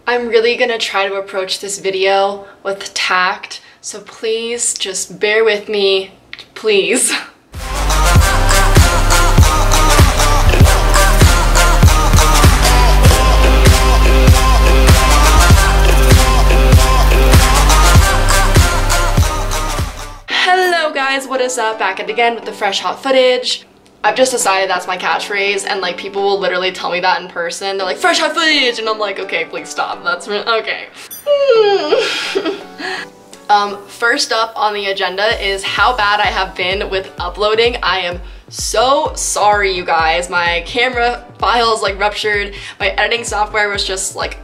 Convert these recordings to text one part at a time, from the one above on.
I'm really gonna try to approach this video with tact, so please just bear with me, please. Hello guys, what is up? Back at it again with the fresh hot footage. I've just decided that's my catchphrase, and like people will literally tell me that in person. They're like, fresh hot footage, and I'm like, okay, please stop. That's okay. First up on the agenda is how bad I have been with uploading. I am so sorry, you guys. My camera files like ruptured. My editing software was just like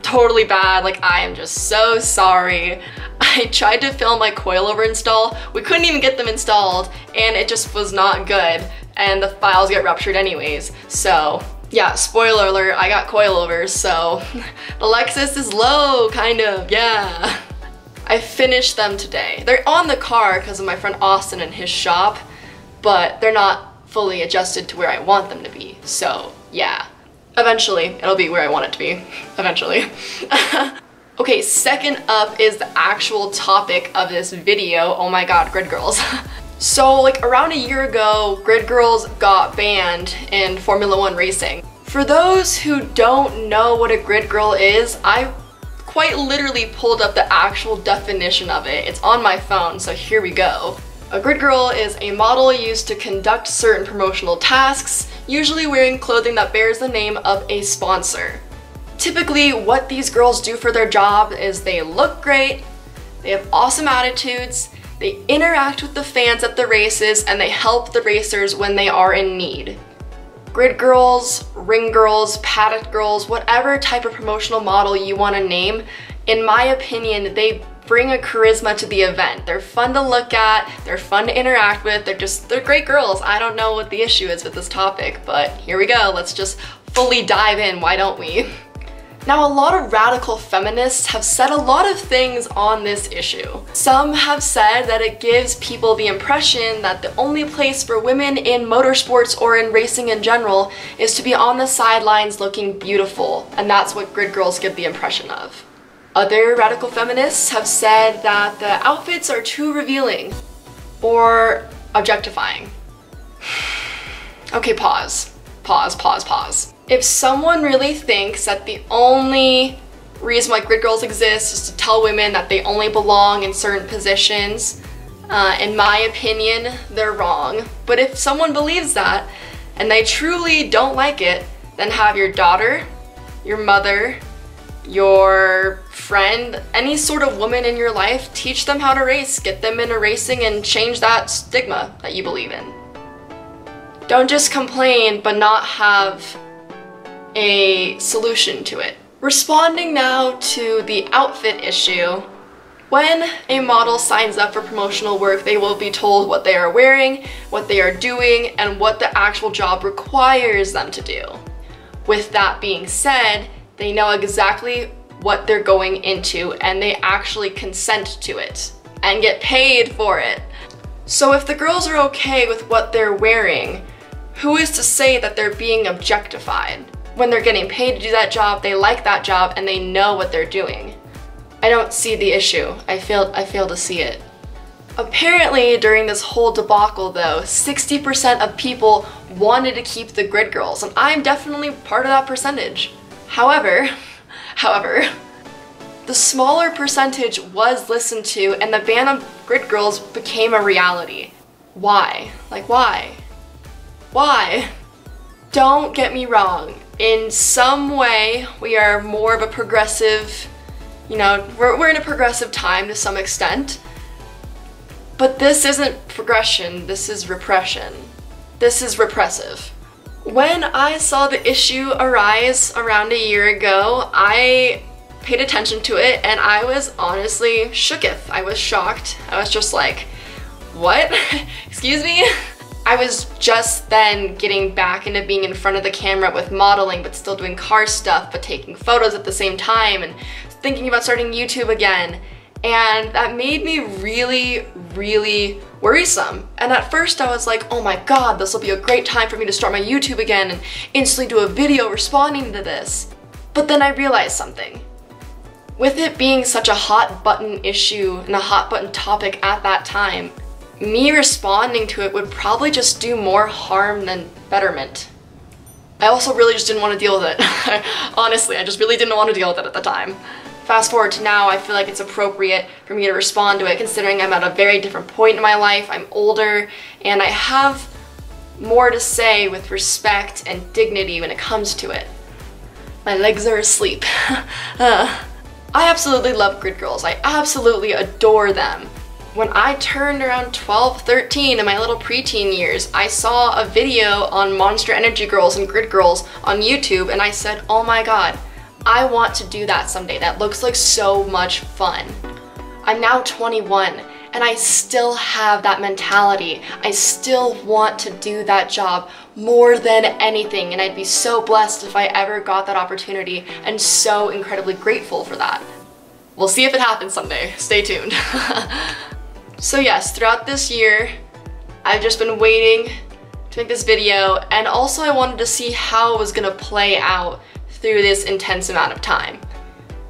totally bad. Like, I am just so sorry. I tried to film my coilover install. We couldn't even get them installed, and it just was not good. And the files get ruptured anyways. So yeah, spoiler alert, I got coilovers, so the Lexus is low, kind of, yeah. I finished them today. They're on the car because of my friend Austin and his shop, but they're not fully adjusted to where I want them to be. So yeah, eventually it'll be where I want it to be, eventually. Okay, second up is the actual topic of this video. Oh my god, grid girls. So like around a year ago, grid girls got banned in Formula 1 racing. For those who don't know what a grid girl is, I quite literally pulled up the actual definition of it. It's on my phone, so here we go. A grid girl is a model used to conduct certain promotional tasks, usually wearing clothing that bears the name of a sponsor. Typically, what these girls do for their job is they look great, they have awesome attitudes, they interact with the fans at the races, and they help the racers when they are in need. Grid girls, ring girls, paddock girls, whatever type of promotional model you want to name, in my opinion, they bring a charisma to the event. They're fun to look at, they're fun to interact with, they're great girls. I don't know what the issue is with this topic, but here we go. Let's just fully dive in, why don't we? Now, a lot of radical feminists have said a lot of things on this issue. Some have said that it gives people the impression that the only place for women in motorsports or in racing in general is to be on the sidelines looking beautiful, and that's what grid girls give the impression of. Other radical feminists have said that the outfits are too revealing or objectifying. Okay, pause. Pause. If someone really thinks that the only reason why grid girls exist is to tell women that they only belong in certain positions, in my opinion, they're wrong. But if someone believes that and they truly don't like it, then have your daughter, your mother, your friend, any sort of woman in your life, teach them how to race, get them into racing, and change that stigma that you believe in. Don't just complain but not have a solution to it. Responding now to the outfit issue, when a model signs up for promotional work, they will be told what they are wearing, what they are doing, and what the actual job requires them to do. With that being said, they know exactly what they're going into, and they actually consent to it and get paid for it. So if the girls are okay with what they're wearing, who is to say that they're being objectified? When they're getting paid to do that job, they like that job, and they know what they're doing. I don't see the issue. I fail to see it. Apparently, during this whole debacle though, 60% of people wanted to keep the grid girls, and I'm definitely part of that percentage. However, the smaller percentage was listened to, and the ban of grid girls became a reality. Why? Like, why? Why? Don't get me wrong. In some way, we are more of a progressive, you know, we're in a progressive time to some extent. But this isn't progression, this is repression. This is repressive. When I saw the issue arise around a year ago, I paid attention to it, and I was honestly shooketh. I was shocked. I was just like, what? Excuse me? I was just then getting back into being in front of the camera with modeling, but still doing car stuff, but taking photos at the same time, and thinking about starting YouTube again. And that made me really, really worrisome. And at first I was like, oh my god, this will be a great time for me to start my YouTube again and instantly do a video responding to this. But then I realized something. With it being such a hot button issue and a hot button topic at that time, me responding to it would probably just do more harm than betterment. I also really just didn't want to deal with it. Honestly, I just really didn't want to deal with it at the time. Fast forward to now, I feel like it's appropriate for me to respond to it considering I'm at a very different point in my life, I'm older, and I have more to say with respect and dignity when it comes to it. My legs are asleep. I absolutely love grid girls. I absolutely adore them. When I turned around 12, 13 in my little preteen years, I saw a video on Monster Energy girls and grid girls on YouTube and I said, oh my god, I want to do that someday. That looks like so much fun. I'm now 21 and I still have that mentality. I still want to do that job more than anything, and I'd be so blessed if I ever got that opportunity and so incredibly grateful for that. We'll see if it happens someday. Stay tuned. So yes, throughout this year, I've just been waiting to make this video, and also I wanted to see how it was gonna play out through this intense amount of time.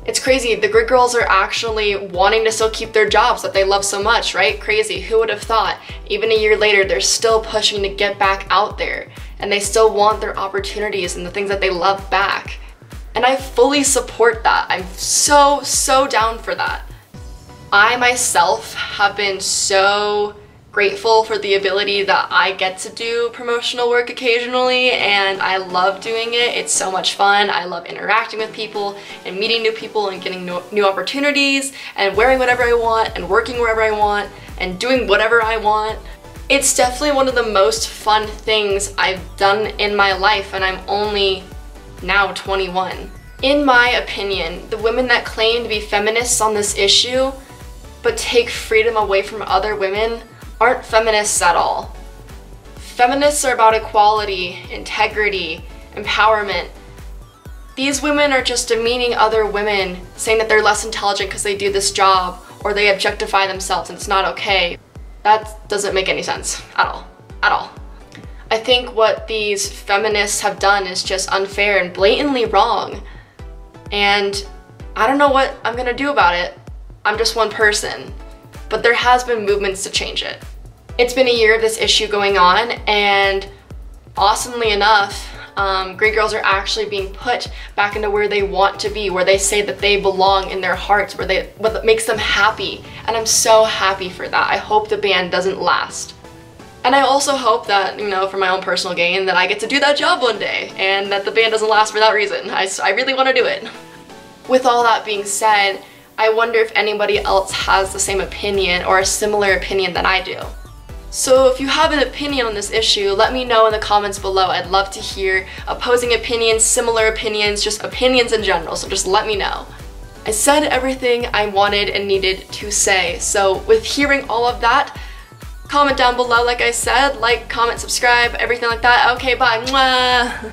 It's crazy, the grid girls are actually wanting to still keep their jobs that they love so much, right? Crazy, who would have thought? Even a year later, they're still pushing to get back out there, and they still want their opportunities and the things that they love back. And I fully support that. I'm so down for that. I myself have been so grateful for the ability that I get to do promotional work occasionally, and I love doing it. It's so much fun. I love interacting with people and meeting new people and getting new opportunities and wearing whatever I want and working wherever I want and doing whatever I want. It's definitely one of the most fun things I've done in my life, and I'm only now 21. In my opinion, the women that claim to be feminists on this issue but take freedom away from other women aren't feminists at all. Feminists are about equality, integrity, empowerment. These women are just demeaning other women, saying that they're less intelligent because they do this job, or they objectify themselves and it's not okay. That doesn't make any sense at all, at all. I think what these feminists have done is just unfair and blatantly wrong. And I don't know what I'm gonna do about it. I'm just one person. But there has been movements to change it. It's been a year of this issue going on, and awesomely enough, grid girls are actually being put back into where they want to be, where they say that they belong in their hearts, what makes them happy. And I'm so happy for that. I hope the ban doesn't last. And I also hope that, you know, for my own personal gain, that I get to do that job one day, and that the ban doesn't last for that reason. I really want to do it. With all that being said, I wonder if anybody else has the same opinion or a similar opinion that I do. So if you have an opinion on this issue, let me know in the comments below. I'd love to hear opposing opinions, similar opinions, just opinions in general, so just let me know. I said everything I wanted and needed to say, so with hearing all of that, comment down below like I said, like, comment, subscribe, everything like that. Okay, bye. Mwah.